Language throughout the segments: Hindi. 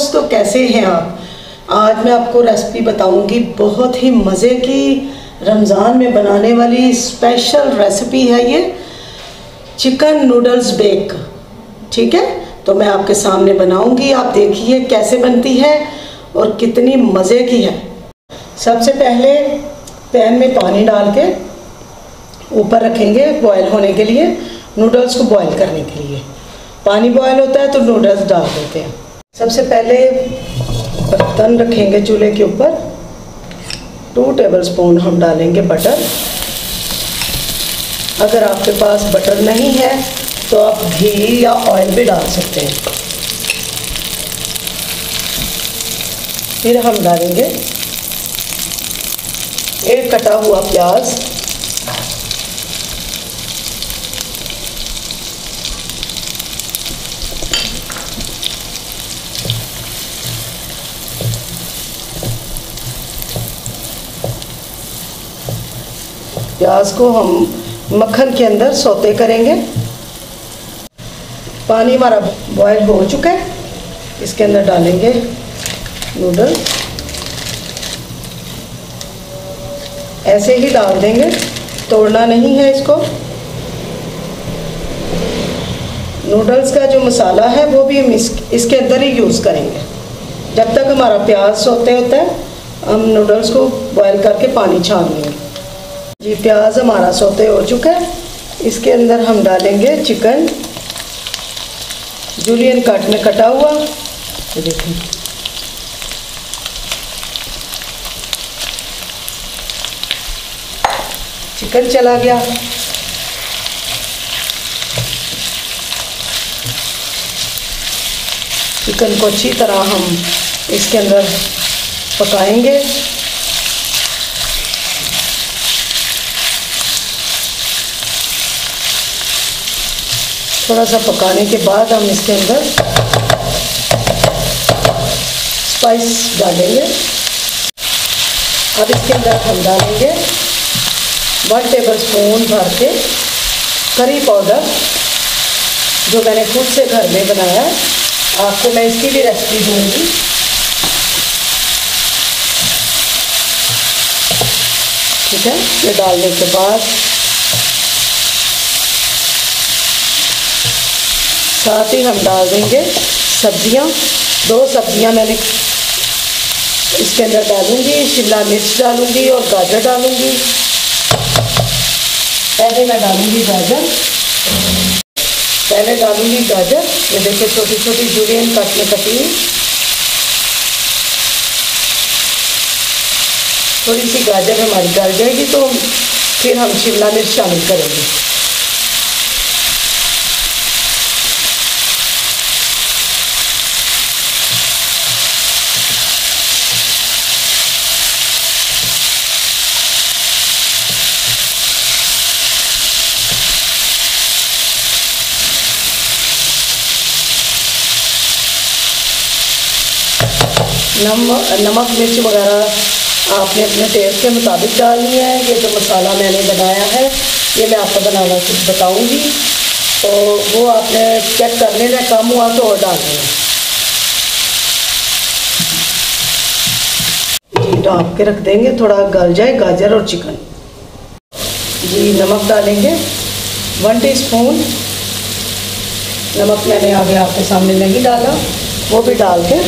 दोस्तों, कैसे हैं आप। आज मैं आपको रेसिपी बताऊंगी, बहुत ही मज़े की रमज़ान में बनाने वाली स्पेशल रेसिपी है ये, चिकन नूडल्स बेक। ठीक है, तो मैं आपके सामने बनाऊंगी, आप देखिए कैसे बनती है और कितनी मज़े की है। सबसे पहले पैन में पानी डाल के ऊपर रखेंगे बॉयल होने के लिए, नूडल्स को बॉयल करने के लिए। पानी बॉयल होता है तो नूडल्स डाल देते हैं। सबसे पहले बर्तन रखेंगे चूल्हे के ऊपर, 2 टेबलस्पून हम डालेंगे बटर। अगर आपके पास बटर नहीं है तो आप घी या ऑयल भी डाल सकते हैं। फिर हम डालेंगे एक कटा हुआ प्याज, प्याज को हम मक्खन के अंदर सौते करेंगे। पानी हमारा बॉयल हो चुका है, इसके अंदर डालेंगे नूडल। ऐसे ही डाल देंगे, तोड़ना नहीं है इसको। नूडल्स का जो मसाला है वो भी हम इसके अंदर ही यूज़ करेंगे। जब तक हमारा प्याज सौते होता है हम नूडल्स को बॉयल करके पानी छान लेंगे। जी, प्याज हमारा सौते हो चुका है, इसके अंदर हम डालेंगे चिकन जूलियन कट में कटा हुआ। ये देखें, चिकन चला गया। चिकन को अच्छी तरह हम इसके अंदर पकाएंगे। थोड़ा सा पकाने के बाद हम इसके अंदर स्पाइस डालेंगे। अब इसके अंदर हम डालेंगे 1 टेबलस्पून भर के करी पाउडर, जो मैंने खुद से घर में बनाया है। आपको मैं इसकी भी रेसिपी दूंगी। ठीक है, ये डालने के बाद साथ ही हम डाल देंगे सब्जियां। 2 सब्जियां मैंने इसके अंदर डालूंगी, शिमला मिर्च डालूंगी और गाजर डालूंगी। पहले मैं डालूंगी गाजर, ये देखिए छोटी छोटी जूलियन कट में कटी हुई। थोड़ी सी गाजर हमारी गल जाएगी तो फिर हम शिमला मिर्च शामिल करेंगे। नमक मिर्च वगैरह आपने अपने टेस्ट के मुताबिक डालनी है। ये जो मसाला मैंने बनाया है ये मैं आपको बनाना बताऊंगी, तो वो आपने चेक कर लेना, कम हुआ तो और डाल देना। जी, ढाँप के रख देंगे, थोड़ा गल जाए गाजर और चिकन। जी, नमक डालेंगे 1 टीस्पून। नमक मैंने आगे आपके सामने नहीं डाला, वो भी डाल के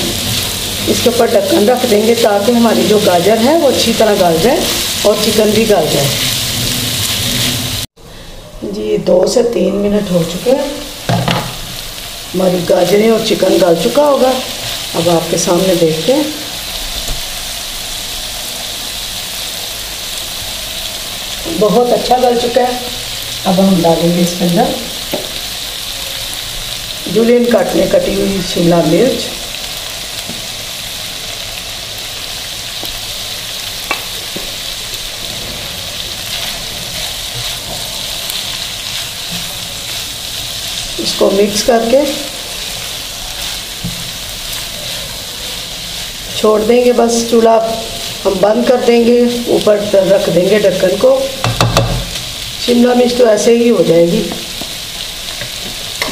इसके ऊपर ढक्कन रख देंगे ताकि हमारी जो गाजर है वो अच्छी तरह गल जाए और चिकन भी गल जाए। जी, 2 से 3 मिनट हो चुके हैं, हमारी गाजरें और चिकन गल चुका होगा। अब आपके सामने देखते हैं। बहुत अच्छा गल चुका है। अब हम डालेंगे इसके अंदर जूलियन कट में कटी हुई शिमला मिर्च, इसको मिक्स करके छोड़ देंगे। बस चूल्हा हम बंद कर देंगे, ऊपर रख देंगे ढक्कन को। शिमला मिर्च तो ऐसे ही हो जाएगी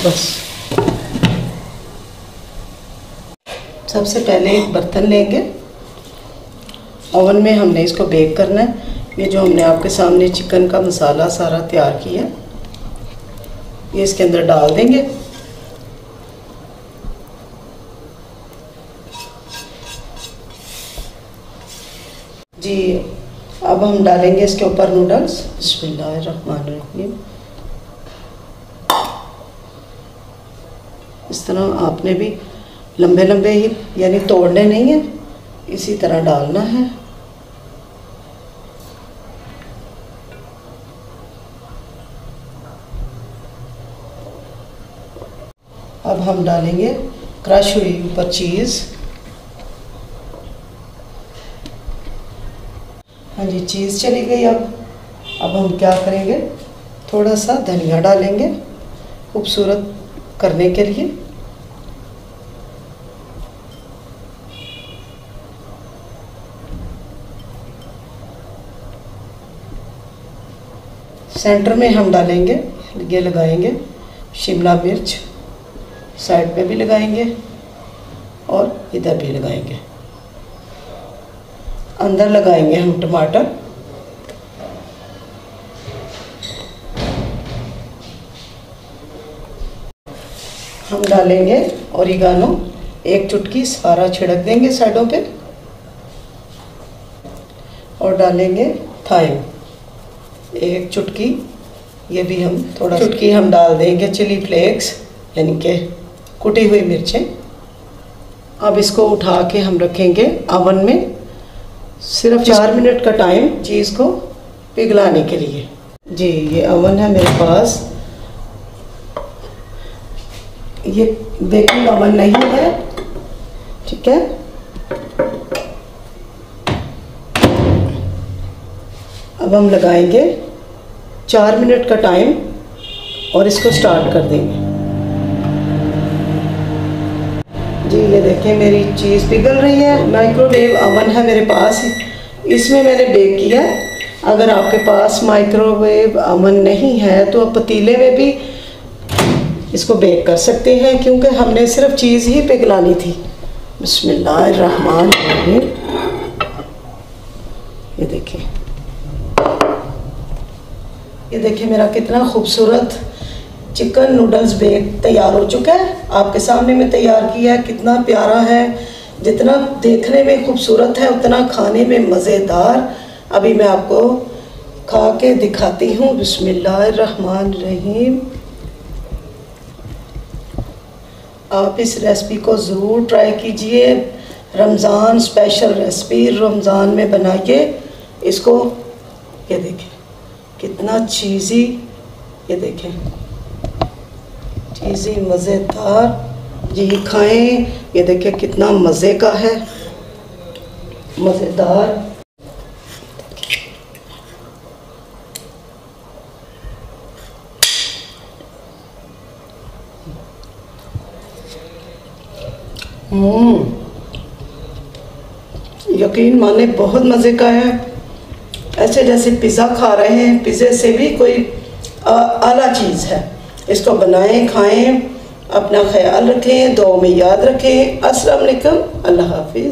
बस। सबसे पहले एक बर्तन लेंगे, ओवन में हमने इसको बेक करना है। ये जो हमने आपके सामने चिकन का मसाला सारा तैयार किया, ये इसके अंदर डाल देंगे। जी अब हम डालेंगे इसके ऊपर नूडल्स। बिस्मिल्लाहिर्रहमानिर्रहीम। इस तरह आपने भी लंबे लंबे ही, यानी तोड़ने नहीं है, इसी तरह डालना है। अब हम डालेंगे क्रश हुई ऊपर चीज़। हाँ जी, चीज़ चली गई। अब हम क्या करेंगे, थोड़ा सा धनिया डालेंगे खूबसूरत करने के लिए। सेंटर में हम डालेंगे, ये लगाएंगे शिमला मिर्च, साइड पे भी लगाएंगे और इधर भी लगाएंगे। अंदर लगाएंगे हम टमाटर। हम डालेंगे ओरिगानो, एक चुटकी सारा छिड़क देंगे साइडों पे। और डालेंगे थाइम, एक चुटकी, ये भी हम थोड़ा चुटकी हम डाल देंगे चिली फ्लेक्स, यानी कि कुटी हुई मिर्चें। अब इसको उठा के हम रखेंगे ओवन में सिर्फ 4 मिनट का टाइम चीज़ को पिघलाने के लिए। जी ये ओवन है मेरे पास, ये बेकिंग ओवन नहीं है, ठीक है। अब हम लगाएंगे 4 मिनट का टाइम और इसको स्टार्ट कर देंगे। जी ये देखें मेरी चीज़ पिघल रही है। माइक्रोवेव ओवन है मेरे पास, इसमें मैंने बेक किया। अगर आपके पास माइक्रोवेव ओवन नहीं है तो आप पतीले में भी इसको बेक कर सकते हैं, क्योंकि हमने सिर्फ चीज़ ही पिघलानी थी। बिस्मिल्लाहिर्रहमानिर्रहीम। ये देखिए मेरा कितना खूबसूरत चिकन नूडल्स बेक तैयार हो चुका है। आपके सामने में तैयार किया है, कितना प्यारा है। जितना देखने में खूबसूरत है उतना खाने में मज़ेदार। अभी मैं आपको खा के दिखाती हूँ। बिस्मिल्लाहिर्रहमानिर्रहीम। आप इस रेसिपी को ज़रूर ट्राई कीजिए। रमज़ान स्पेशल रेसिपी, रमज़ान में बनाइए इसको। ये देखें कितना चीज़ी, ये देखें चीज़ी मज़ेदार। जी खाएं, ये देखें कितना मज़े का है, मज़ेदार। यकीन माने बहुत मज़े का है। ऐसे जैसे पिज़्ज़ा खा रहे हैं, पिज़्ज़े से भी कोई आला चीज़ है। इसको बनाएं, खाएं, अपना ख्याल रखें, दुआ में याद रखें। अस्सलाम वालेकुम, अल्लाह हाफिज़।